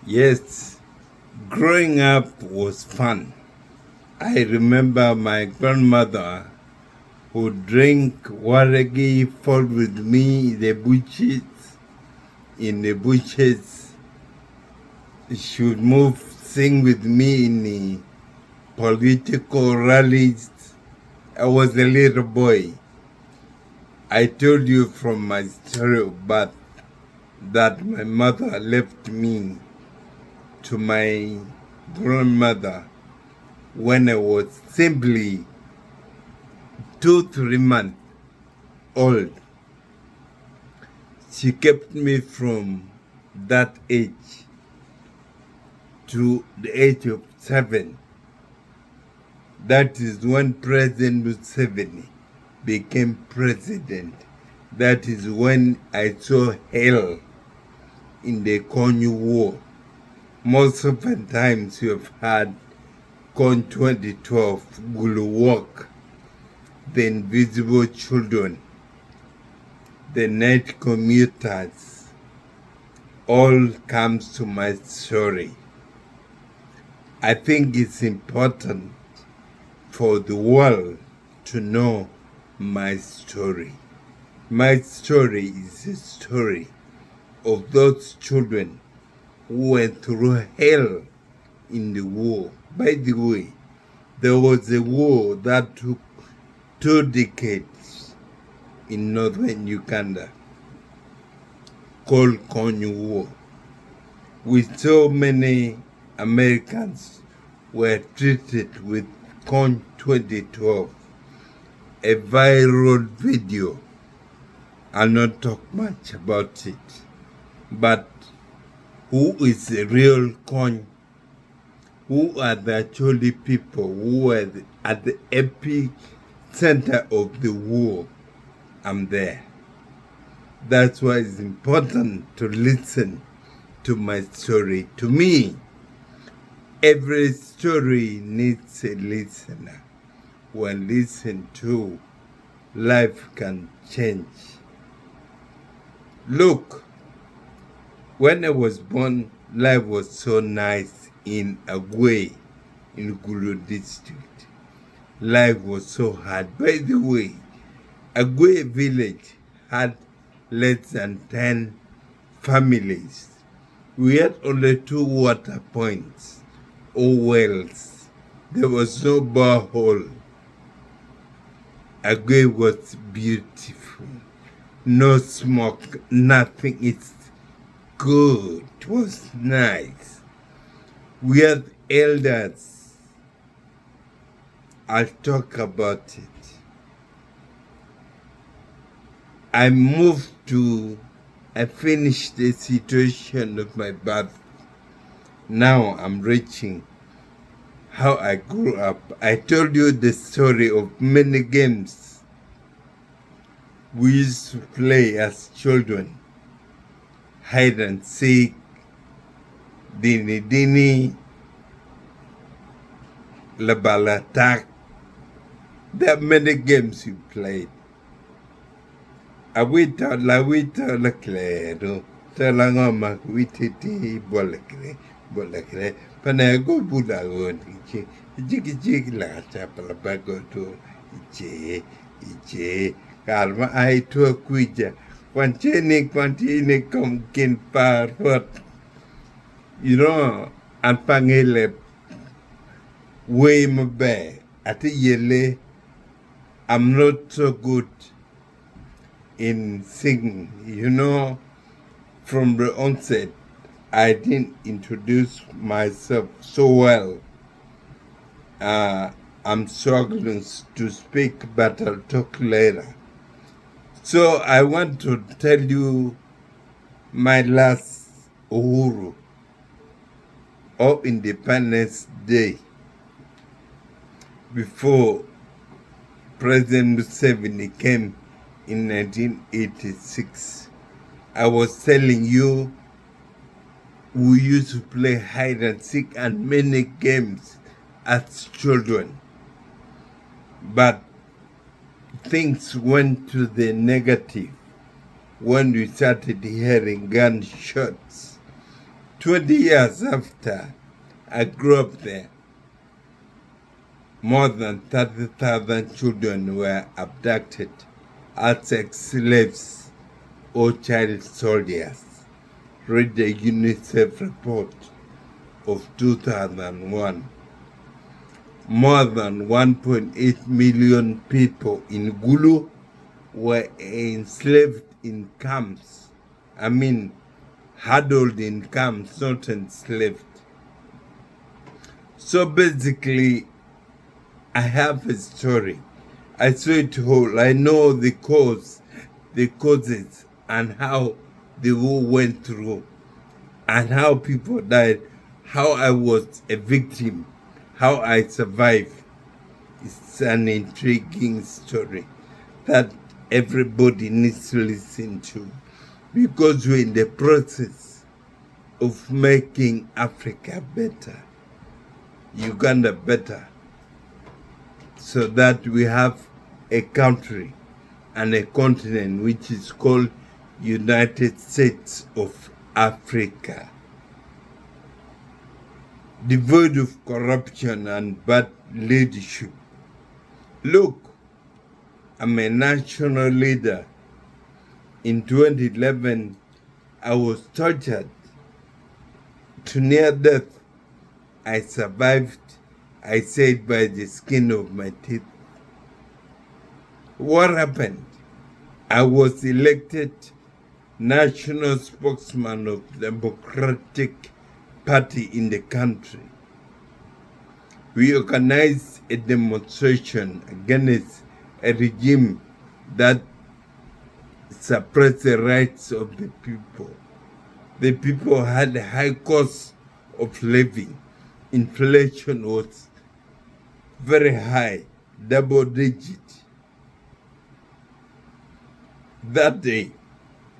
Yes, growing up was fun. I remember my grandmother would drink waragi, fall with me in the bushes. She would move, sing with me in the political rallies. I was a little boy. I told you from my story of birth that my mother left me to my grandmother when I was simply 2, 3 months old. She kept me from that age to the age of 7. That is when President Museveni became president. That is when I saw hell in the Kony War. Most of the times you have had Kony 2012, Gulu Walk, the Invisible Children, the night commuters, all comes to my story. I think it's important for the world to know my story. My story is a story of those children who went through hell in the war. By the way, there was a war that took 2 decades in northern Uganda called Kony War, with so many Americans were treated with Kony 2012, a viral video. I'll not talk much about it, but who is the real Kony? Who are the actually people who were at the epicenter of the war? I'm there. That's why it's important to listen to my story. To me, every story needs a listener. When listened to, life can change. Look, when I was born, life was so nice in Agwe, in Gulu district. Life was so hard. By the way, Agwe village had less than 10 families. We had only 2 water points or wells. There was no borehole. Agwe was beautiful. No smoke, nothing. It's good. It was nice. We had elders. I'll talk about it. I finished the situation of my birth. Now I'm reaching how I grew up. I told you the story of many games we used to play as children. Hide and seek, dini dini, labal attack. There are many games you played. Awita la claro, talangoma wititi bolakre, panago budagon, jig la chapalabago to iche, calma ai tua cuija, quantini com kin par what, and pangele way my bear, at a yele, I'm not so good in singing. From the onset, I didn't introduce myself so well. I'm struggling to speak, but I'll talk later. So I want to tell you my last Uhuru or Independence Day before President Museveni came in 1986. I was telling you we used to play hide and seek and many games as children. But things went to the negative when we started hearing gunshots 20 years after I grew up there, more than 30,000 children were abducted as ex-slaves or child soldiers. Read the UNICEF report of 2001. More than 1.8 million people in Gulu were enslaved in camps. Huddled in camps, not enslaved. So basically, I have a story. I saw it whole. I know the causes, and how the war went through, and how people died, how I was a victim, how I survived. It's an intriguing story that everybody needs to listen to, because we're in the process of making Africa better, Uganda better, so that we have a country and a continent which is called United States of Africa, devoid of corruption and bad leadership. Look, I'm a national leader. In 2011, I was tortured to near death. I survived, I said, by the skin of my teeth. What happened? I was elected national spokesman of the Democratic Party in the country. We organized a demonstration against a regime that suppressed the rights of the people. The people had a high cost of living. Inflation was very high, double digit. That day,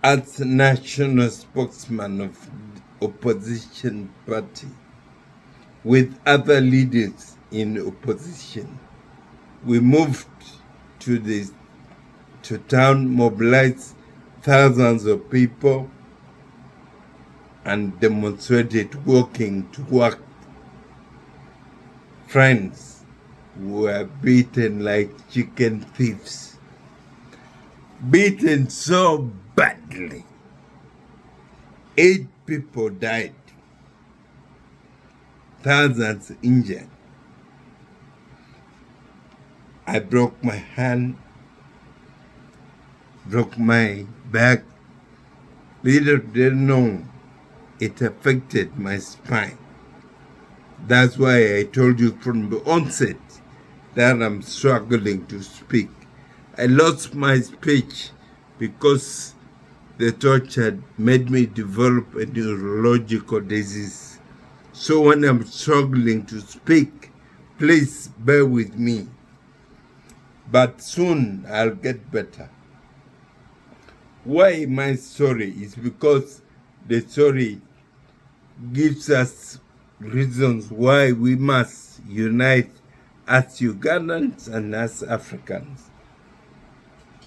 as national spokesman of the opposition party, with other leaders in opposition, we moved to town, mobilized thousands of people, and demonstrated walking to work. Friends were beaten like chicken thieves. Beaten so badly. 8 people died. Thousands injured. I broke my hand, broke my back. Little didn't know it affected my spine. That's why I told you from the onset that I'm struggling to speak. I lost my speech because the torture made me develop a neurological disease. So when I'm struggling to speak, please bear with me. But soon I'll get better. Why my story is because the story gives us reasons why we must unite as Ugandans and as Africans.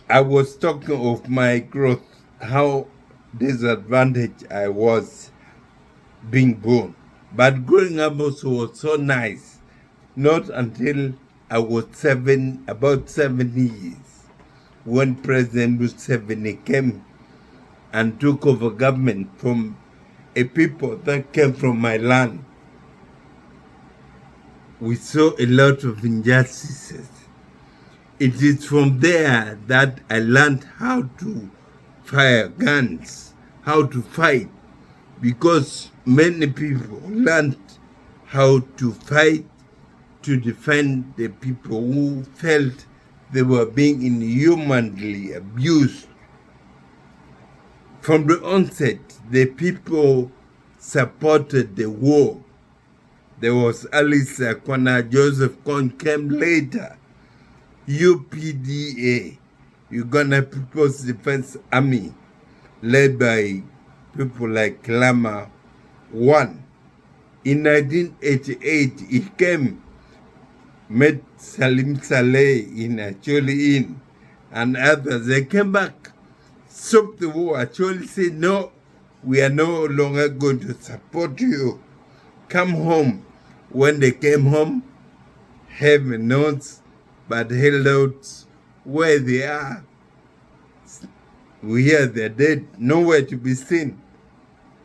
I was talking of my growth, how disadvantaged I was being born. But growing up also was so nice, not until I was about 7 years, when President Museveni came and took over government from a people that came from my land. We saw a lot of injustices. It is from there that I learned how to fire guns, how to fight, because many people learned how to fight to defend the people who felt they were being inhumanly abused. From the onset, the people supported the war. There was Alice Kony, Joseph Kony came later. UPDA, Uganda People's Defense Army, led by people like Lama won. In 1988, it came, met Salim Saleh in Acholi Inn and others. They came back, stopped the war. Acholi said, no, We are no longer going to support you. Come home. When they came home, heaven knows, but held out where they are. We hear they're dead, nowhere to be seen.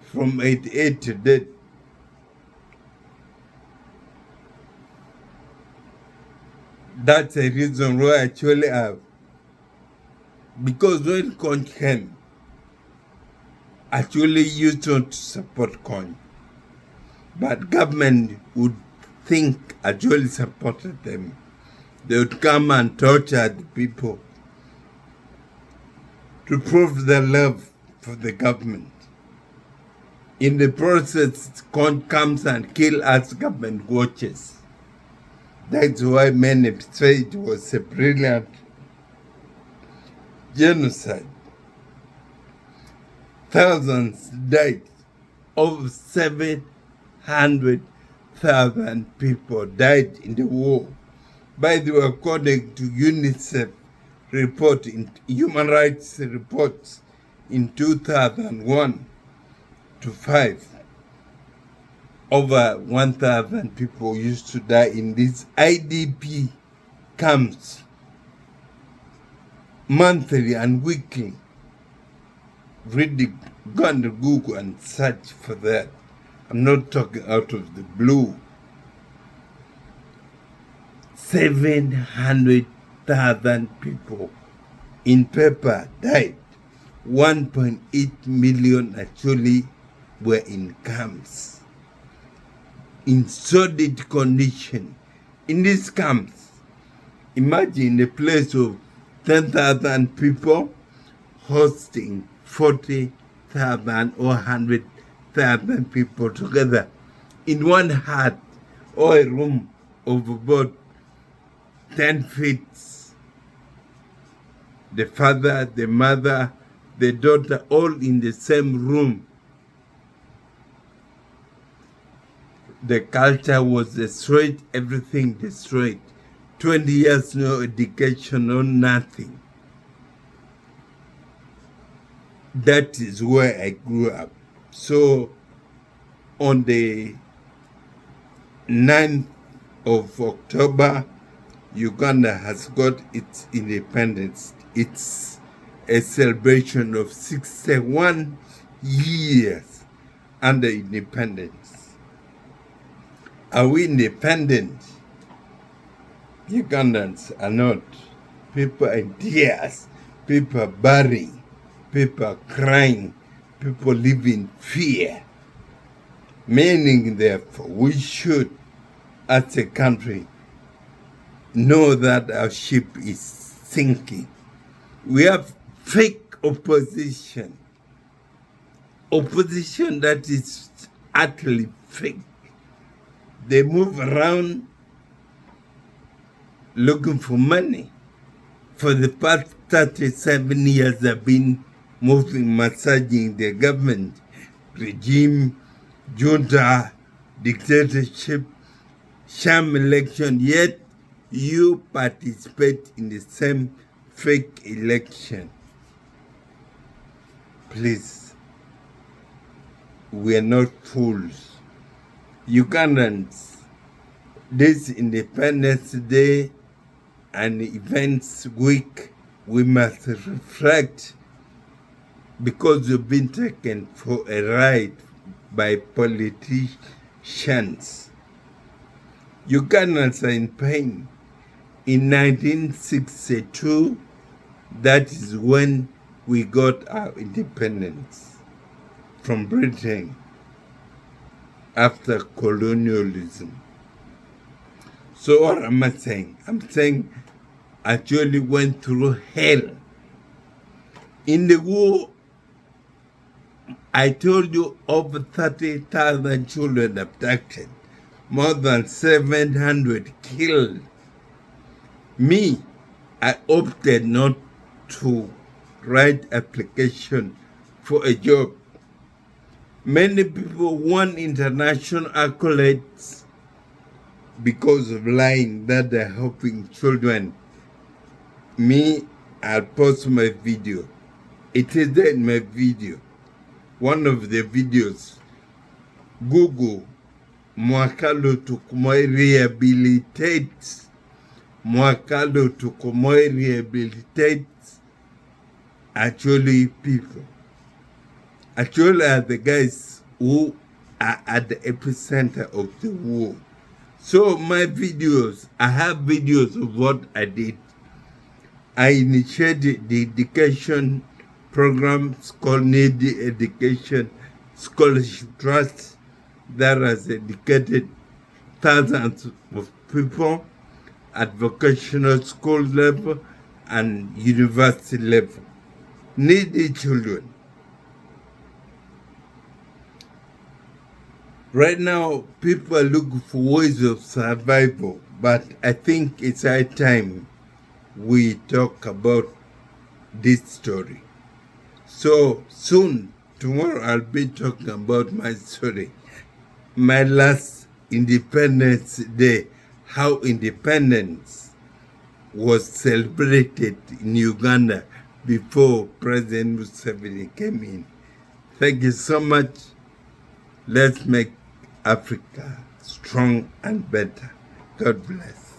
From 88 to dead. That's a reason why I actually have. Because when Kony came, actually used not to support Kony. But government would think actually supported them. They would come and torture the people to prove their love for the government. In the process, Kony comes and kills us government watches. That's why many say it was a brilliant genocide. Thousands died. Over 700,000 people died in the war. By the way, according to UNICEF report, in human rights reports in 2001 to 5, over 1,000 people used to die in these IDP camps monthly and weekly. Really go on Google and search for that. I'm not talking out of the blue. 700,000 people in paper died. 1.8 million actually were in camps, in sordid condition. In these camps, imagine a place of 10,000 people hosting 40,000 or 100,000 people together in one hut or a room of about 10 feet. The father, the mother, the daughter, all in the same room. The culture was destroyed, everything destroyed. 20 years, no education, no nothing. That is where I grew up. So, on the 9th of October, Uganda has got its independence. It's a celebration of 61 years under independence. Are we independent? Ugandans are not. People are in tears. People are burying. People are crying. People live in fear. Meaning, therefore, we should, as a country, know that our ship is sinking. We have fake opposition. Opposition that is utterly fake. They move around looking for money. For the past 37 years, they've been moving, massaging the government, regime, junta, dictatorship, sham election, yet you participate in the same fake election. Please, we are not fools. Ugandans, this Independence Day and Events Week, we must reflect, because we've been taken for a ride by politicians. Ugandans are in pain. In 1962, that is when we got our independence from Britain after colonialism. So what am I saying? I'm saying I actually went through hell. In the war, I told you over 30,000 children abducted, more than 700 killed. Me, I opted not to write application for a job. Many people won international accolades because of lying that they're helping children. Me, I'll post my video. It is there in my video. one of the videos. Google Mwakalo Tukumoi rehabilitates. Mwakalo Tukumoi rehabilitates actually people. Actually are the guys who are at the epicenter of the war. So my videos, I have videos of what I did. I initiated the education programs called Needy Education Scholarship Trust that has educated thousands of people at vocational school level and university level. Needy children. Right now, people are looking for ways of survival, but I think it's high time we talk about this story. So soon, tomorrow, I'll be talking about my story. My last Independence Day, how independence was celebrated in Uganda before President Museveni came in. Thank you so much. Let's make Africa strong and better. God bless.